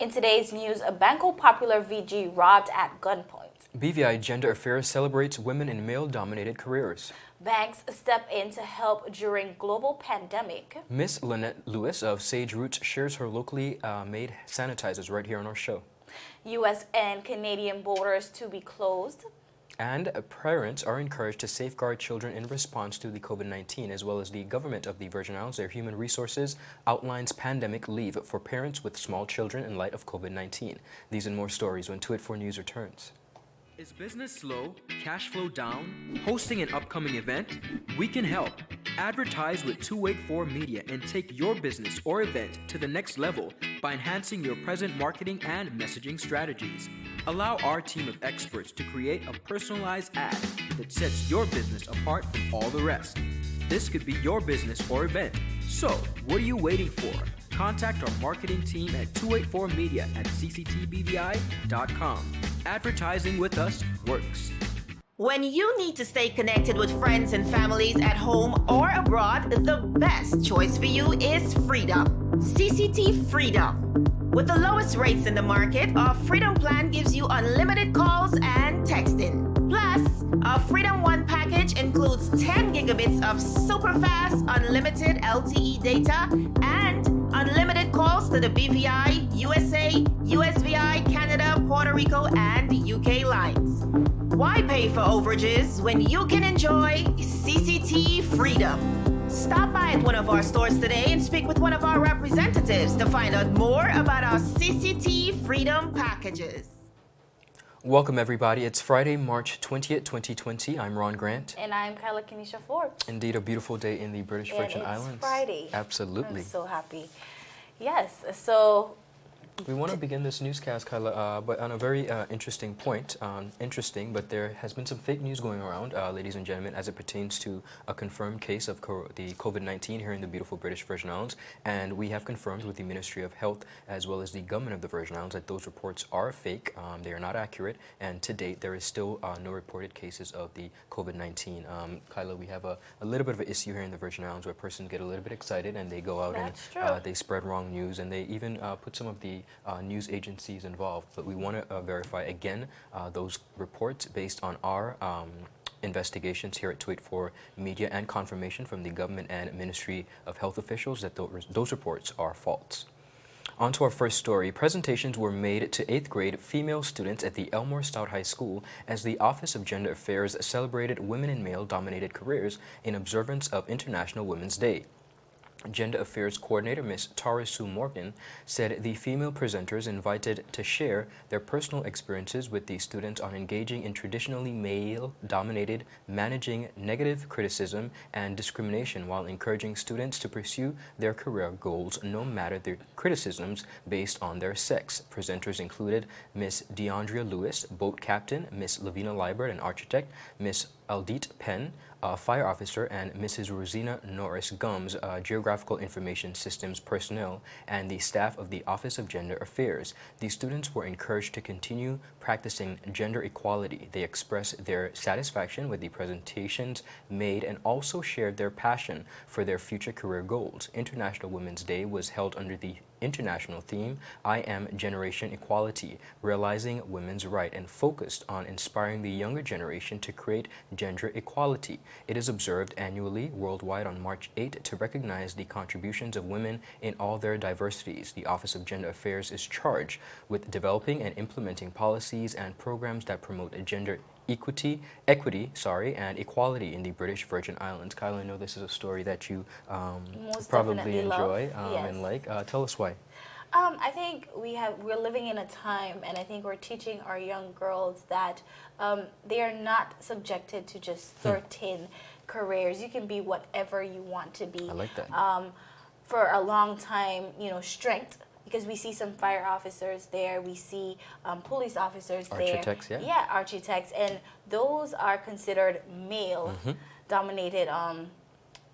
In today's news, a Banco Popular VG robbed at gunpoint. BVI Gender Affairs celebrates women in male-dominated careers. Banks step in to help during global pandemic. Miss Lynette Lewis of Sage Roots shares her locally made sanitizers right here on our show. U.S. and Canadian borders to be closed. And parents are encouraged to safeguard children in response to the COVID-19, as well as the government of the Virgin Islands, their human resources, outlines pandemic leave for parents with small children in light of COVID-19. These and more stories when 284 News returns. Is business slow? Cash flow down? Hosting an upcoming event? We can help. Advertise with 284 Media and take your business or event to the next level by enhancing your present marketing and messaging strategies. Allow our team of experts to create a personalized ad that sets your business apart from all the rest. This could be your business or event. So, what are you waiting for? Contact our marketing team at 284media at cctbvi.com. Advertising with us works. When you need to stay connected with friends and families at home or abroad, the best choice for you is Freedom. CCT Freedom. With the lowest rates in the market, our Freedom plan gives you unlimited calls and texting. Plus, our Freedom One package includes 10 gigabits of super fast, unlimited LTE data and unlimited calls to the BVI, USA, USVI, Canada, Puerto Rico, and UK lines. Why pay for overages when you can enjoy CCT Freedom? Stop by at one of our stores today and speak with one of our representatives to find out more about our CCT Freedom packages. Welcome everybody. It's Friday, March 20th, 2020. I'm Ron Grant. And I'm Kyla Kenesha Forbes. Indeed, a beautiful day in the British Virgin Islands. It's Friday. Absolutely. I'm so happy. Yes, so we want to begin this newscast, Kyla, but on a very interesting point. Interesting, but there has been some fake news going around, ladies and gentlemen, as it pertains to a confirmed case of the COVID-19 here in the beautiful British Virgin Islands. And we have confirmed with the Ministry of Health as well as the government of the Virgin Islands that those reports are fake. They are not accurate. And to date, there is still no reported cases of the COVID-19. Kyla, we have a little bit of an issue here in the Virgin Islands where persons get a little bit excited and they go out and they spread wrong news, and they even put some of the news agencies involved. But we want to verify again those reports based on our investigations here at 284 Media and confirmation from the government and Ministry of Health officials that those reports are false. On to our first story. Presentations were made to 8th grade female students at the Elmore Stout High School as the Office of Gender Affairs celebrated women in male-dominated careers in observance of International Women's Day. Gender Affairs Coordinator Ms. Tara Sue Morgan said the female presenters invited to share their personal experiences with the students on engaging in traditionally male-dominated, managing negative criticism and discrimination while encouraging students to pursue their career goals no matter their criticisms based on their sex. Presenters included Ms. DeAndrea Lewis, boat captain, Ms. Lavina Liebert, an architect, Ms. Aldit Penn, a fire officer, and Mrs. Rosina Norris Gums, Geographical Information Systems personnel, and the staff of the Office of Gender Affairs. The students were encouraged to continue practicing gender equality. They expressed their satisfaction with the presentations made and also shared their passion for their future career goals. International Women's Day was held under the international theme, I Am Generation Equality, Realizing Women's Right, and focused on inspiring the younger generation to create gender equality. It is observed annually worldwide on March 8 to recognize the contributions of women in all their diversities. The Office of Gender Affairs is charged with developing and implementing policies and programs that promote gender equity, and equality in the British Virgin Islands. Kyla, I know this is a story that you probably enjoy and like. Tell us why. I think we're living in a time, and I think we're teaching our young girls that they are not subjected to just certain careers. You can be whatever you want to be. I like that. For a long time, strength. Because we see some fire officers there, we see police officers there. Architects, yeah. Yeah, architects, and those are considered male-dominated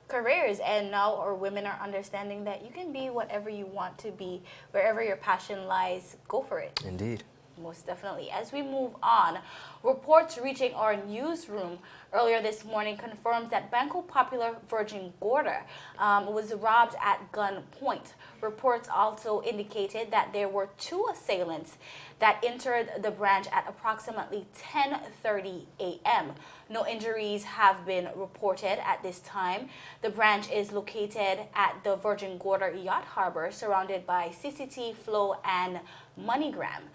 careers. And now our women are understanding that you can be whatever you want to be, wherever your passion lies, go for it. Indeed. Most definitely. As we move on, reports reaching our newsroom earlier this morning confirms that Banco Popular Virgin Gorda was robbed at gunpoint. Reports also indicated that there were 2 assailants that entered the branch at approximately 10:30 a.m. No injuries have been reported at this time. The branch is located at the Virgin Gorda Yacht Harbor, surrounded by CCT, Flow, and MoneyGram.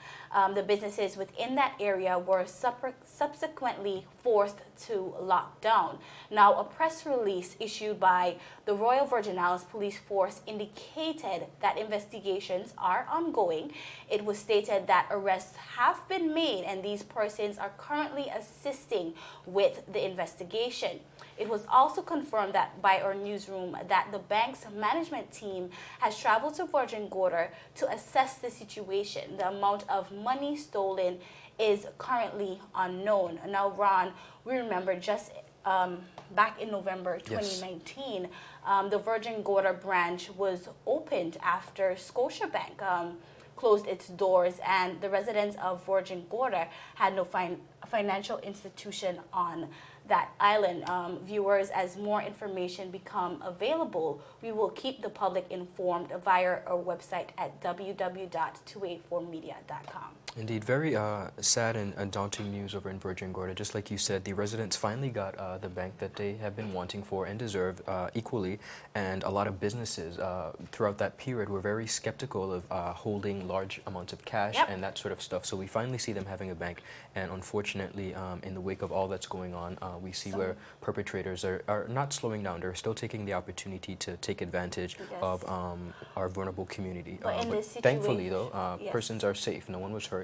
The businesses within that area were subsequently forced to lock down. Now, a press release issued by the Royal Virgin Islands Police Force indicated that investigations are ongoing. It was stated that arrests have been made and these persons are currently assisting with the investigation. It was also confirmed that by our newsroom that the bank's management team has traveled to Virgin Gorda to assess the situation. The amount of money stolen is currently unknown. Now, Ron, we remember just back in November 2019, the Virgin Gorda branch was opened after Scotiabank closed its doors, and the residents of Virgin Gorda had no financial institution on that island. Viewers, as more information become available, we will keep the public informed via our website at www.284media.com. Indeed, very sad and daunting news over in Virgin Gorda. Just like you said, the residents finally got the bank that they have been wanting for and deserve equally, and a lot of businesses throughout that period were very skeptical of holding large amounts of cash and that sort of stuff. So we finally see them having a bank, and unfortunately, in the wake of all that's going on, we see where perpetrators are not slowing down. They're still taking the opportunity to take advantage of our vulnerable community. But in this thankfully, though, persons are safe. No one was hurt.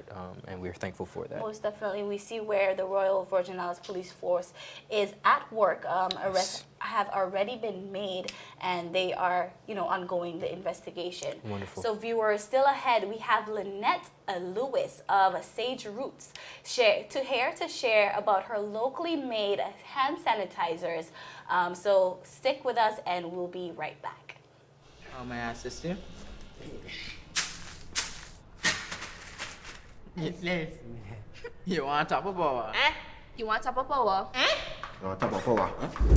And we're thankful for that. Most definitely. We see where the Royal Virgin Islands Police Force is at work. Arrests have already been made, and they are, ongoing the investigation. Wonderful. So viewers, still ahead, we have Lynette Lewis of Sage Roots here to share about her locally made hand sanitizers. So stick with us, and we'll be right back. How may I assist you? Yes. You want top of power? You want top of power?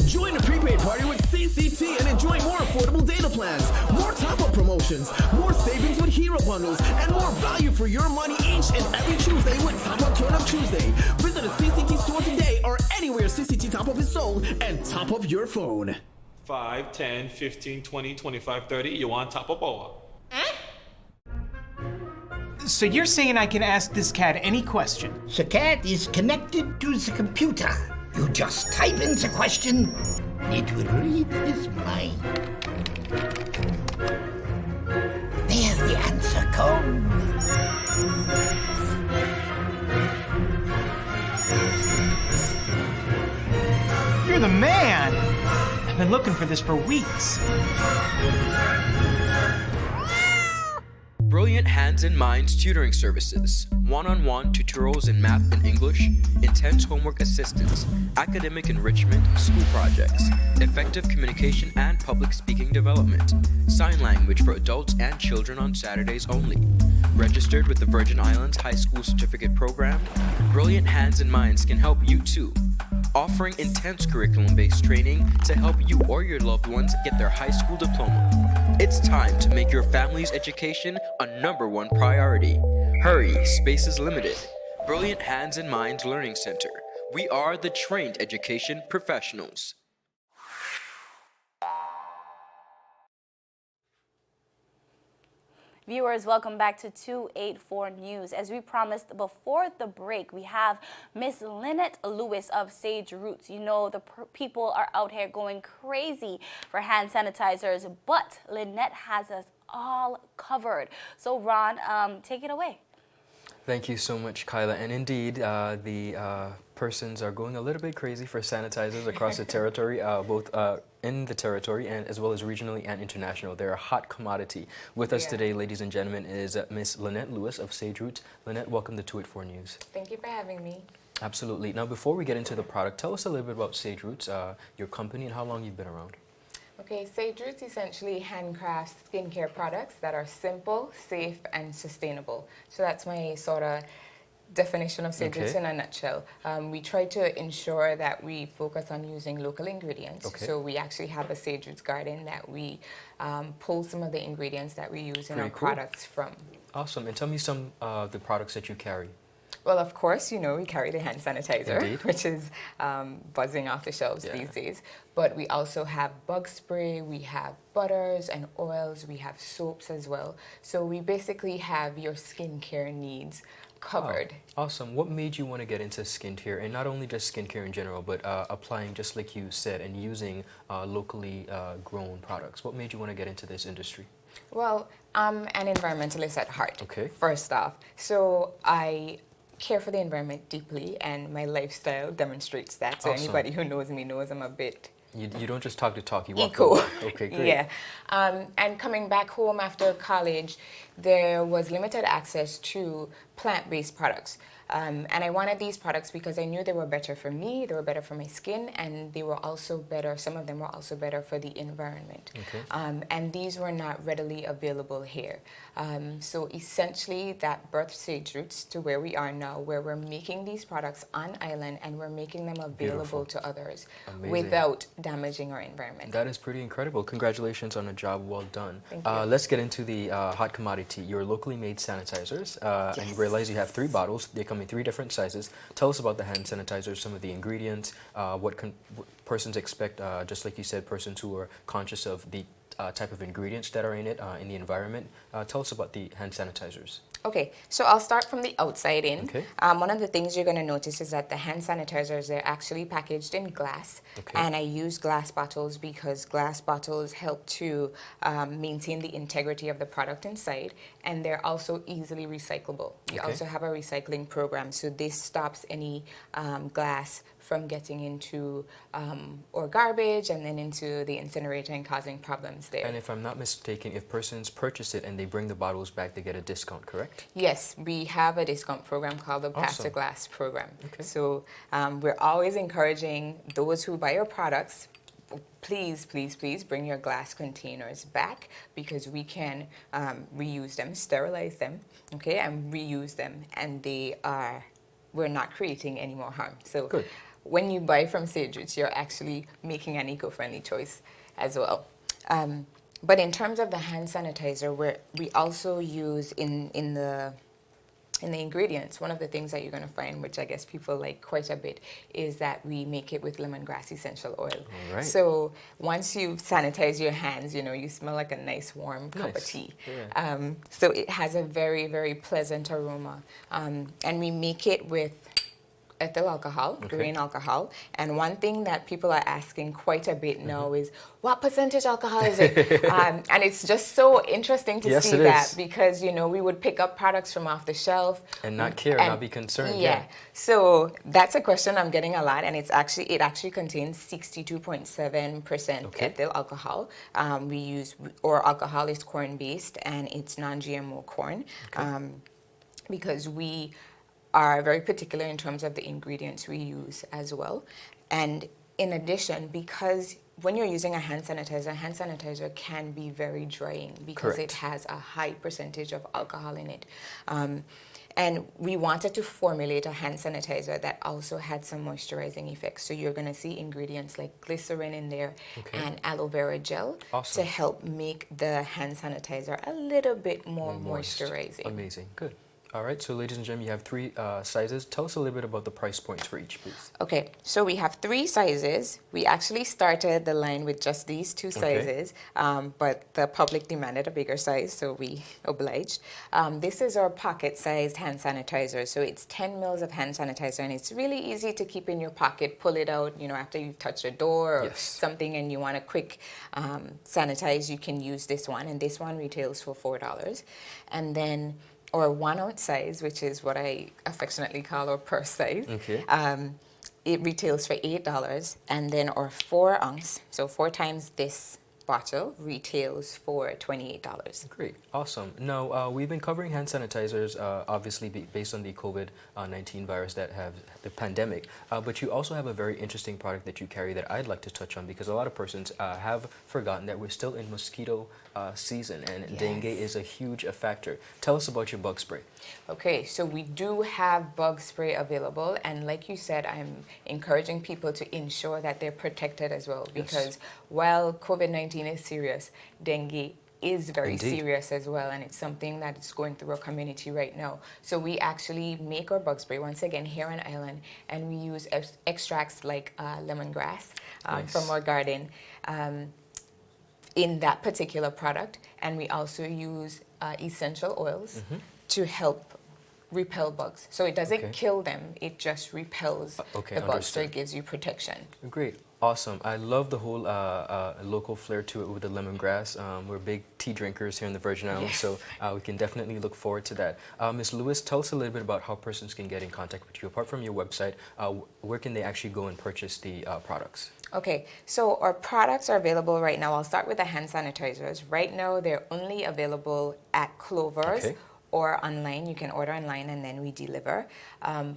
Join the prepaid party with CCT and enjoy more affordable data plans, more top-up promotions, more savings with hero bundles, and more value for your money each and every Tuesday with Top Up Turn Up Tuesday. Visit a CCT store today or anywhere CCT Top Up is sold and top up your phone. 5, 10, 15, 20, 25, 30. You want top of power? So you're saying I can ask this cat any question? The cat is connected to the computer. You just type in the question, it will read his mind. There the answer comes. You're the man! I've been looking for this for weeks. Brilliant Hands and Minds tutoring services, one-on-one tutorials in math and English, intense homework assistance, academic enrichment, school projects, effective communication and public speaking development, sign language for adults and children on Saturdays only. Registered with the Virgin Islands High School Certificate Program, Brilliant Hands and Minds can help you too. Offering intense curriculum-based training to help you or your loved ones get their high school diploma. It's time to make your family's education a #1 priority. Hurry, space is limited. Brilliant Hands and Minds Learning Center. We are the trained education professionals. Viewers, welcome back to 284 News. As we promised before the break, we have Miss Lynette Lewis of Sage Roots. You know, the people are out here going crazy for hand sanitizers, but Lynette has us all covered. So Ron, take it away. Thank you so much, Kyla. And indeed, the persons are going a little bit crazy for sanitizers across the territory, both in the territory and as well as regionally and international. They're a hot commodity. With us today, ladies and gentlemen, is Miss Lynette Lewis of Sage Roots. Lynette, welcome to 284 News. Thank you for having me. Absolutely. Now, before we get into the product, tell us a little bit about Sage Roots, your company, and how long you've been around. Okay, Sage Roots essentially handcrafts skincare products that are simple, safe, and sustainable. So that's my sort of definition of Sage Roots Okay. in a nutshell. We try to ensure that we focus on using local ingredients. Okay. So we actually have a Sage Roots garden that we pull some of the ingredients that we use in Pretty our cool. products from. Awesome. And tell me some of the products that you carry. Well, of course, you know, we carry the hand sanitizer, Indeed. which is buzzing off the shelves Yeah. these days. But we also have bug spray, we have butters and oils, we have soaps as well. So we basically have your skincare needs covered. Wow. Awesome. What made you want to get into skincare, and not only just skincare in general, but applying, just like you said, and using locally grown products? What made you want to get into this industry? Well, I'm an environmentalist at heart, Okay. first off. So I care for the environment deeply, and my lifestyle demonstrates that. So Awesome. anybody who knows me knows I'm a bit You don't just talk the talk, you walk the eco. walk. Okay, great. Yeah. And coming back home after college, there was limited access to plant-based products. And I wanted these products because I knew they were better for me, they were better for my skin, and they were also better, some of them were also better for the environment. Okay. And these were not readily available here. So essentially that birthed Sage Roots to where we are now, where we're making these products on island and we're making them available Beautiful. to others Amazing. without damaging our environment. That is pretty incredible. Congratulations on a job well done. Thank you. Let's get into the hot commodity, your locally made sanitizers. And you realize you have 3 bottles. They come in 3 different sizes. Tell us about the hand sanitizers, some of the ingredients, what persons expect, just like you said, persons who are conscious of the type of ingredients that are in it, in the environment. Tell us about the hand sanitizers. Okay, so I'll start from the outside in. Okay. One of the things you're going to notice is that the hand sanitizers, they're actually packaged in glass. Okay. And I use glass bottles because glass bottles help to maintain the integrity of the product inside, and they're also easily recyclable. We Okay. also have a recycling program, so this stops any glass from getting into or garbage and then into the incinerator and causing problems there. And if I'm not mistaken, if persons purchase it and they bring the bottles back, they get a discount, correct? Yes, we have a discount program called the Pass the Awesome. Glass program. Okay. So we're always encouraging those who buy our products, please, please, please bring your glass containers back because we can reuse them, sterilize them, okay, and reuse them, and we're not creating any more harm. So Good. when you buy from Sage Roots, you're actually making an eco-friendly choice as well. But in terms of the hand sanitizer, we also use in the ingredients, one of the things that you're going to find, which I guess people like quite a bit, is that we make it with lemongrass essential oil. All right. So once you sanitize your hands, you know, you smell like a nice warm cup of Nice. tea. Yeah. So it has a very, very pleasant aroma. And we make it with ethyl alcohol, Okay. grain alcohol. And one thing that people are asking quite a bit now is, what percentage alcohol is it? And it's just so interesting to Yes, see it that is. because, you know, we would pick up products from off the shelf. And not care, not be concerned. Yeah. So that's a question I'm getting a lot, and it actually contains 62.7% Okay. ethyl alcohol. Our alcohol is corn-based, and it's non-GMO corn. Because we are very particular in terms of the ingredients we use as well. And in addition, because when you're using a hand sanitizer can be very drying because Correct. it has a high percentage of alcohol in it. And we wanted to formulate a hand sanitizer that also had some moisturizing effects. So you're going to see ingredients like glycerin in there and aloe vera gel Awesome. to help make the hand sanitizer a little bit more Moist. moisturizing. Amazing. Good. All right. So, ladies and gentlemen, you have 3 sizes. Tell us a little bit about the price points for each, please. Okay, so we have 3 sizes. We actually started the line with just these 2 sizes, but the public demanded a bigger size, so we obliged. This is our pocket-sized hand sanitizer. So it's 10 mils of hand sanitizer, and it's really easy to keep in your pocket, pull it out, you know, after you've touched a door or Yes. something and you want to quick sanitize, you can use this one, and this one retails for $4. And then or 1 ounce size, which is what I affectionately call our purse size. Okay. It retails for $8, and then our 4 ounce, so 4 times this bottle retails for $28. Great, awesome. Now, we've been covering hand sanitizers, obviously based on the COVID-19 virus that have the pandemic, but you also have a very interesting product that you carry that I'd like to touch on because a lot of persons have forgotten that we're still in mosquito season and dengue is a huge factor. Tell us about your bug spray. Okay, so we do have bug spray available, and like you said, I'm encouraging people to ensure that they're protected as well, because while COVID-19 is serious, dengue is very serious as well, and it's something that is going through our community right now. So we actually make our bug spray once again here on island, and we use extracts like lemongrass from our garden in that particular product, and we also use essential oils to help repel bugs. So it doesn't kill them, it just repels the bugs, so it gives you protection. Great. Awesome. I love the whole local flair to it with the lemongrass. We're big tea drinkers here in the Virgin Islands, so we can definitely look forward to that. Ms. Lewis, tell us a little bit about how persons can get in contact with you. Apart from your website, where can they actually go and purchase the products? Okay, so our products are available right now. I'll start with the hand sanitizers. Right now, they're only available at Clover's. Or online. You can order online and then we deliver.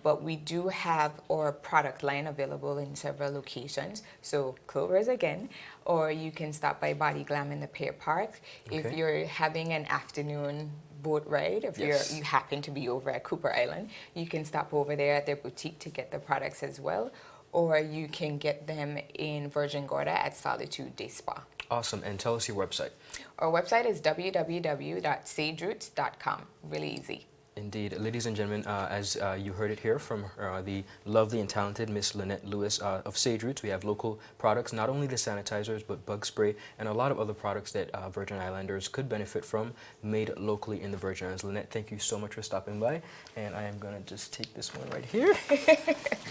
But we do have our product line available in several locations. So Clover's again, or you can stop by Body Glam in the Pier Park. If you're having an afternoon boat ride, if you happen to be over at Cooper Island, you can stop over there at their boutique to get the products as well. Or you can get them in Virgin Gorda at Solitude Day Spa. Awesome. And tell us your website. Our website is www.sageroots.com. Really easy. Indeed. Ladies and gentlemen, as you heard it here from the lovely and talented Miss Lynette Lewis of Sage Roots, we have local products, not only the sanitizers, but bug spray and a lot of other products that Virgin Islanders could benefit from, made locally in the Virgin Islands. Lynette, thank you so much for stopping by. And I am going to just take this one right here.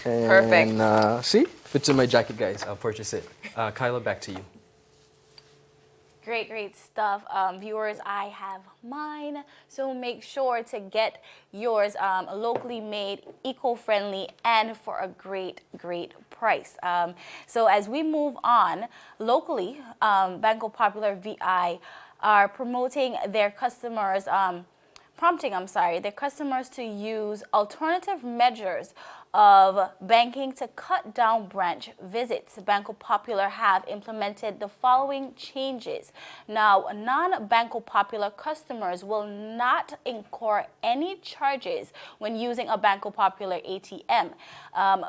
Perfect. See? Fits in my jacket, guys. I'll purchase it. Kyla, back to you. Great, great stuff. Viewers, I have mine. So make sure to get yours locally made, eco-friendly, and for a great, great price. So as we move on, locally, Banco Popular VI are promoting their customers, their customers to use alternative measures of banking to cut down branch visits. Banco Popular have implemented the following changes. Now, non-Banco Popular customers will not incur any charges when using a Banco Popular ATM.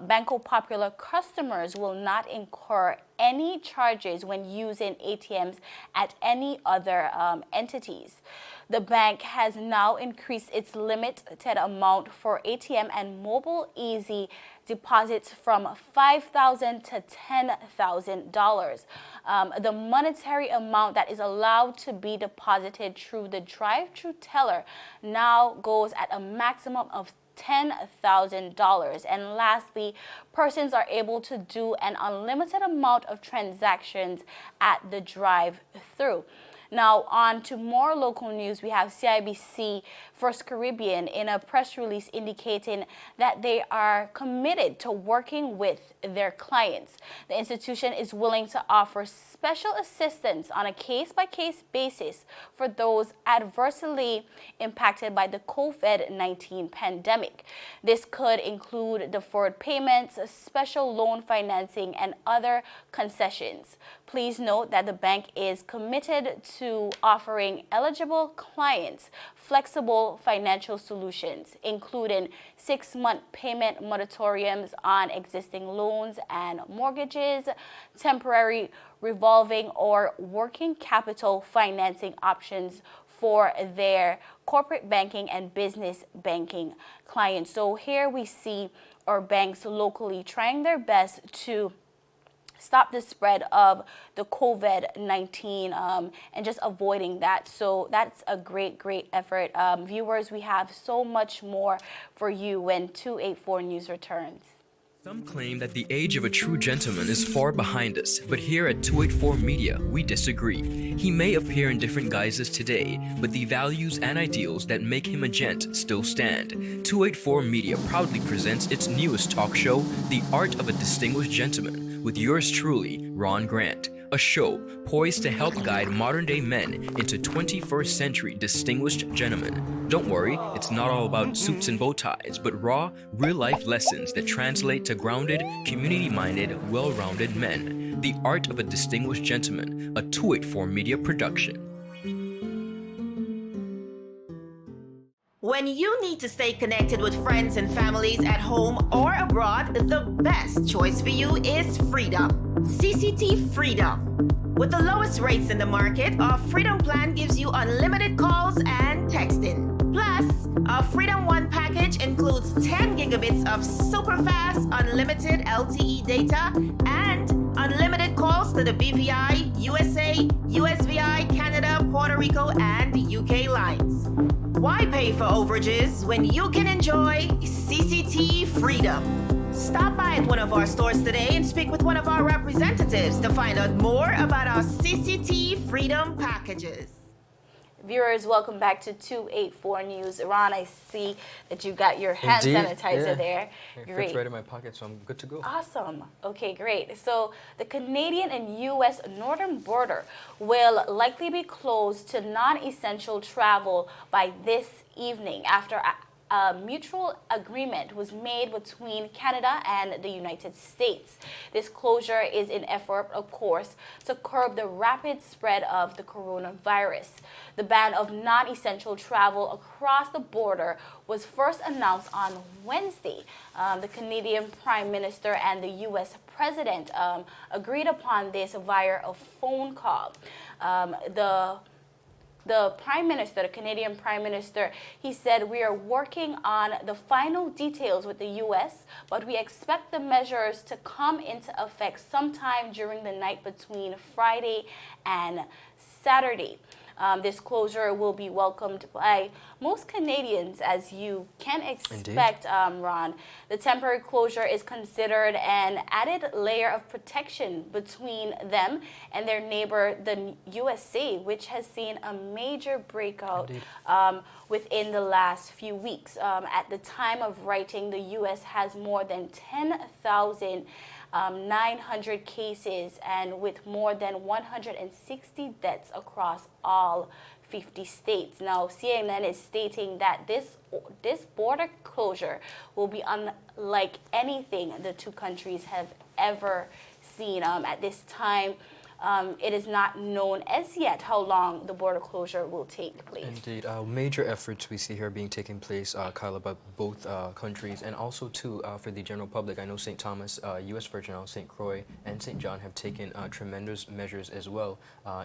Banco Popular customers will not incur any charges when using ATMs at any other entities. The bank has now increased its limited amount for ATM and mobile easy deposits from $5,000 to $10,000. The monetary amount that is allowed to be deposited through the drive-thru teller now goes at a maximum of $10,000. And lastly, persons are able to do an unlimited amount of transactions at the drive-thru. Now, on to more local news. We have CIBC First Caribbean in a press release indicating that they are committed to working with their clients. The institution is willing to offer special assistance on a case-by-case basis for those adversely impacted by the COVID-19 pandemic. This could include deferred payments, special loan financing, and other concessions. Please note that the bank is committed to offering eligible clients flexible financial solutions, including 6-month payment moratoriums on existing loans and mortgages, temporary revolving or working capital financing options for their corporate banking and business banking clients. So here we see our banks locally trying their best to stop the spread of the COVID-19 and just avoiding that. So that's a great, great effort. Viewers, we have so much more for you when 284 News returns. Some claim that the age of a true gentleman is far behind us, but here at 284 Media, we disagree. He may appear in different guises today, but the values and ideals that make him a gent still stand. 284 Media proudly presents its newest talk show, The Art of a Distinguished Gentleman, with yours truly, Ron Grant. a show poised to help guide modern-day men into 21st century distinguished gentlemen. Don't worry, it's not all about suits and bow ties, but raw, real-life lessons that translate to grounded, community-minded, well-rounded men. The Art of a Distinguished Gentleman, a 284 Media production. When you need to stay connected with friends and families at home or abroad, the best choice for you is Freedom. CCT Freedom. With the lowest rates in the market, our Freedom plan gives you unlimited calls and texting. Plus, our Freedom One package includes 10 gigabits of super fast, unlimited LTE data and unlimited calls to the BVI, USA, USVI, Canada, Puerto Rico, and UK lines. Why pay for overages when you can enjoy CCT Freedom? Stop by at one of our stores today and speak with one of our representatives to find out more about our CCT Freedom packages. Viewers, welcome back to 284 News. Ron, I see that you got your hand sanitizer there. It Great. fits right in my pocket, so I'm good to go. Awesome. Okay, great. So the Canadian and U.S. northern border will likely be closed to non-essential travel by this evening after a mutual agreement was made between Canada and the United States. This closure is in effort, of course, to curb the rapid spread of the coronavirus. The ban of non-essential travel across the border was first announced on Wednesday. The Canadian Prime Minister and the U.S. President agreed upon this via a phone call. The Prime Minister, the Canadian Prime Minister, he said, "We are working on the final details with the U.S., but we expect the measures to come into effect sometime during the night between Friday and Saturday." This closure will be welcomed by most Canadians, as you can expect, Ron. The temporary closure is considered an added layer of protection between them and their neighbor, the USA, which has seen a major breakout within the last few weeks. At the time of writing, the U.S. has more than 10,900 cases and with more than 160 deaths across all 50 states. Now, CNN is stating that this border closure will be unlike anything the two countries have ever seen. At this time, it is not known as yet how long the border closure will take place. Indeed. Major efforts we see here being taken place, Kyla, by both countries, and also, too, for the general public. I know St. Thomas, U.S. Virgin Islands, St. Croix, and St. John have taken tremendous measures as well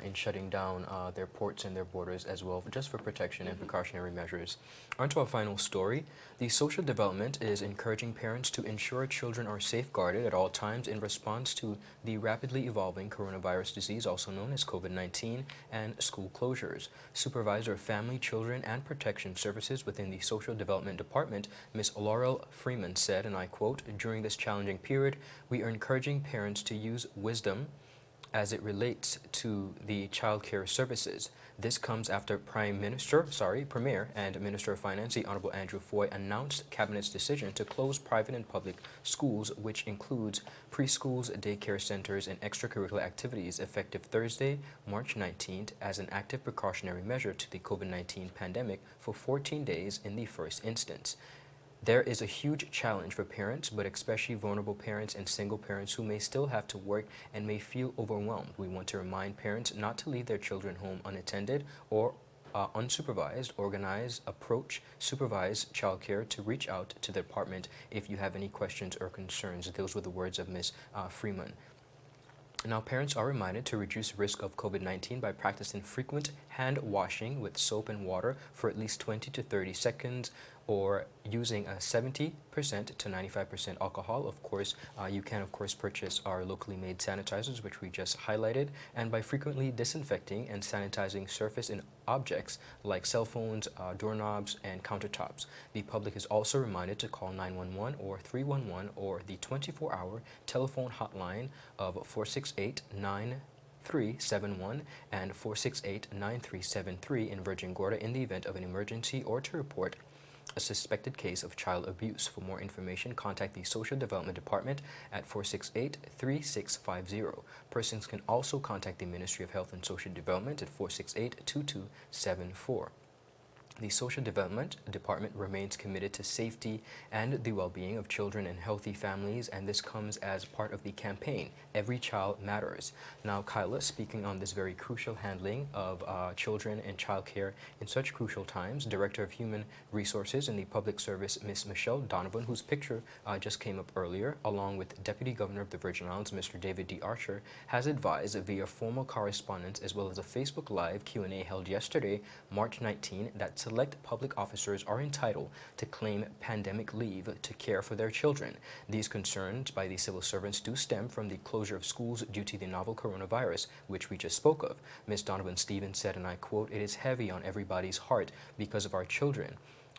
in shutting down their ports and their borders as well, just for protection and precautionary measures. On to our final story. The Social Development is encouraging parents to ensure children are safeguarded at all times in response to the rapidly evolving coronavirus disease, also known as COVID-19, and school closures. Supervisor of Family, Children, and Protection Services within the Social Development Department, Ms. Laurel Freeman, said, and I quote, "During this challenging period, we are encouraging parents to use wisdom as it relates to the child care services. This comes after Premier and Minister of Finance, the Honorable Andrew Foy, announced Cabinet's decision to close private and public schools, which includes preschools, daycare centers, and extracurricular activities, effective Thursday, March 19th, as an active precautionary measure to the COVID-19 pandemic for 14 days in the first instance. There is a huge challenge for parents, but especially vulnerable parents and single parents who may still have to work and may feel overwhelmed. We want to remind parents not to leave their children home unattended or unsupervised. Organize, approach, supervise childcare to reach out to the department if you have any questions or concerns." Those were the words of Ms. Freeman. Now, parents are reminded to reduce risk of COVID-19 by practicing frequent hand washing with soap and water for at least 20 to 30 seconds, or using a 70% to 95% alcohol. Of course, you can, of course, purchase our locally made sanitizers, which we just highlighted, and by frequently disinfecting and sanitizing surface and objects like cell phones, doorknobs, and countertops. The public is also reminded to call 911 or 311 or the 24-hour telephone hotline of 468-9371 and 468-9373 in Virgin Gorda in the event of an emergency, or to report a suspected case of child abuse. For more information, contact the Social Development Department at 468-3650. Persons can also contact the Ministry of Health and Social Development at 468-2274. The Social Development Department remains committed to safety and the well-being of children and healthy families, and this comes as part of the campaign, Every Child Matters. Now, Kyla, speaking on this very crucial handling of children and childcare in such crucial times, Director of Human Resources in the Public Service, Ms. Michelle Donovan, whose picture just came up earlier, along with Deputy Governor of the Virgin Islands, Mr. David D. Archer, has advised via formal correspondence as well as a Facebook Live Q&A held yesterday, March 19, that select public officers are entitled to claim pandemic leave to care for their children. These concerns by the civil servants do stem from the closure of schools due to the novel coronavirus, which we just spoke of. Ms. Donovan Stevens said, and I quote, "It is heavy on everybody's heart because of our children,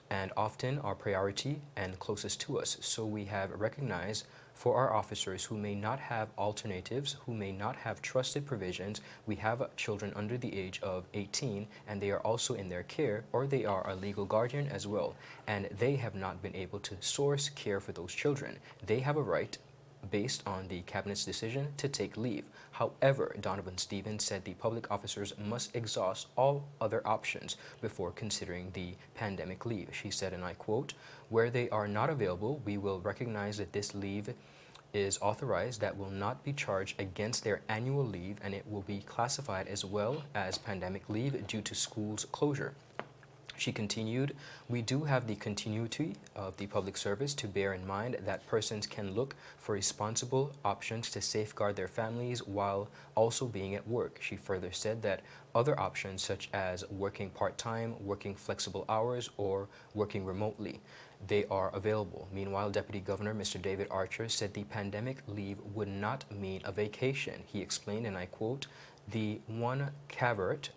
and often our priority and closest to us. So we have recognized for our officers who may not have alternatives, who may not have trusted provisions. We have children under the age of 18 and they are also in their care, or they are a legal guardian as well, and they have not been able to source care for those children. They have a right based on the Cabinet's decision to take leave. However, Donovan Stevens said the public officers must exhaust all other options before considering the pandemic leave. She said, and I quote, "Where they are not available, we will recognize that this leave is authorized, that will not be charged against their annual leave, and it will be classified as well as pandemic leave due to schools closure." She continued, "We do have the continuity of the public service to bear in mind that persons can look for responsible options to safeguard their families while also being at work." She further said that other options such as working part-time, working flexible hours, or working remotely, they are available. Meanwhile, Deputy Governor Mr. David Archer said the pandemic leave would not mean a vacation. He explained, and I quote, "The one caveat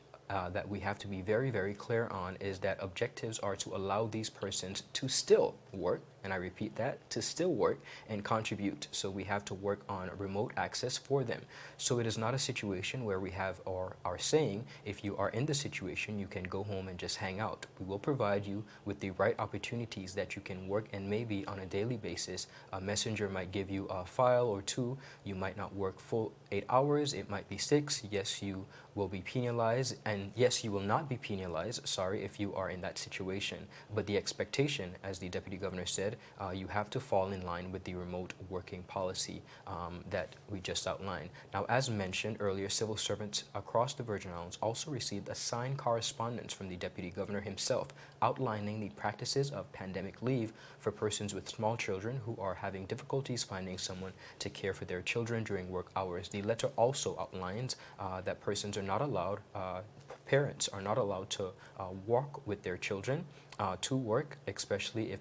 that we have to be very, very clear on is that objectives are to allow these persons to still work," and I repeat that, to still work and contribute. So we have to work on remote access for them. So it is not a situation where we have or are saying, if you are in the situation, you can go home and just hang out. We will provide you with the right opportunities that you can work, and maybe on a daily basis, a messenger might give you a file or two. You might not work full 8 hours. It might be 6. Yes, you will be penalized, and yes, you will not be penalized, sorry, if you are in that situation. But the expectation, as the Deputy Governor said, you have to fall in line with the remote working policy that we just outlined. Now, as mentioned earlier, civil servants across the Virgin Islands also received a signed correspondence from the Deputy Governor himself outlining the practices of pandemic leave for persons with small children who are having difficulties finding someone to care for their children during work hours. The letter also outlines that persons are not allowed, parents are not allowed to walk with their children to work, especially if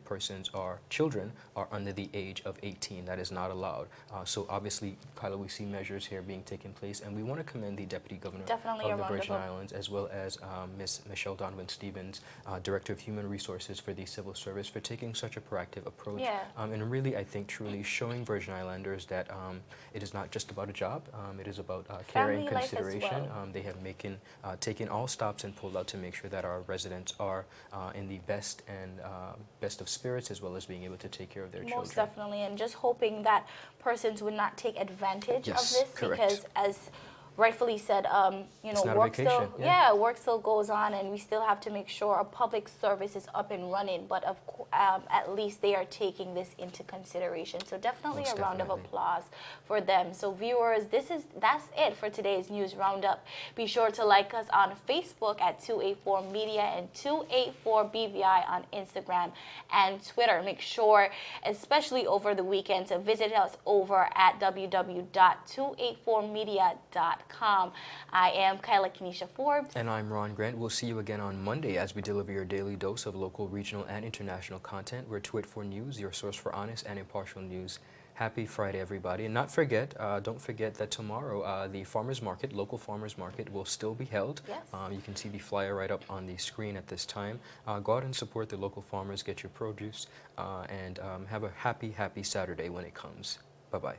children are under the age of 18. That is not allowed. So obviously, Kyla, we see measures here being taken place, and we want to commend the Deputy Governor of the Virgin Islands, as well as Ms. Michelle Donovan Stevens, Director of Human Resources for the Civil Service, for taking such a proactive approach. Yeah. And really, I think, truly showing Virgin Islanders that it is not just about a job, it is about care and consideration. They have taken all stops and pulled out to make sure that our residents are in the best of spirits, as well as being able to take care of their children. Most definitely, and just hoping that persons would not take advantage of this, correct. because as rightfully said, It's not a work vacation, still, work still goes on, and we still have to make sure our public service is up and running. But at least they are taking this into consideration. So definitely Most a round of definitely. applause for them. So viewers, that's it for today's news roundup. Be sure to like us on Facebook at 284 Media and 284 BVI on Instagram and Twitter. Make sure, especially over the weekend, to visit us over at www.284media.com. I am Kyla Kenesha Forbes. And I'm Ron Grant. We'll see you again on Monday as we deliver your daily dose of local, regional, and international content. We're 284 News, your source for honest and impartial news. Happy Friday, everybody. And don't forget that tomorrow the farmers market, local farmers market, will still be held. Yes. You can see the flyer right up on the screen at this time. Go out and support the local farmers, get your produce, and have a happy, happy Saturday when it comes. Bye-bye.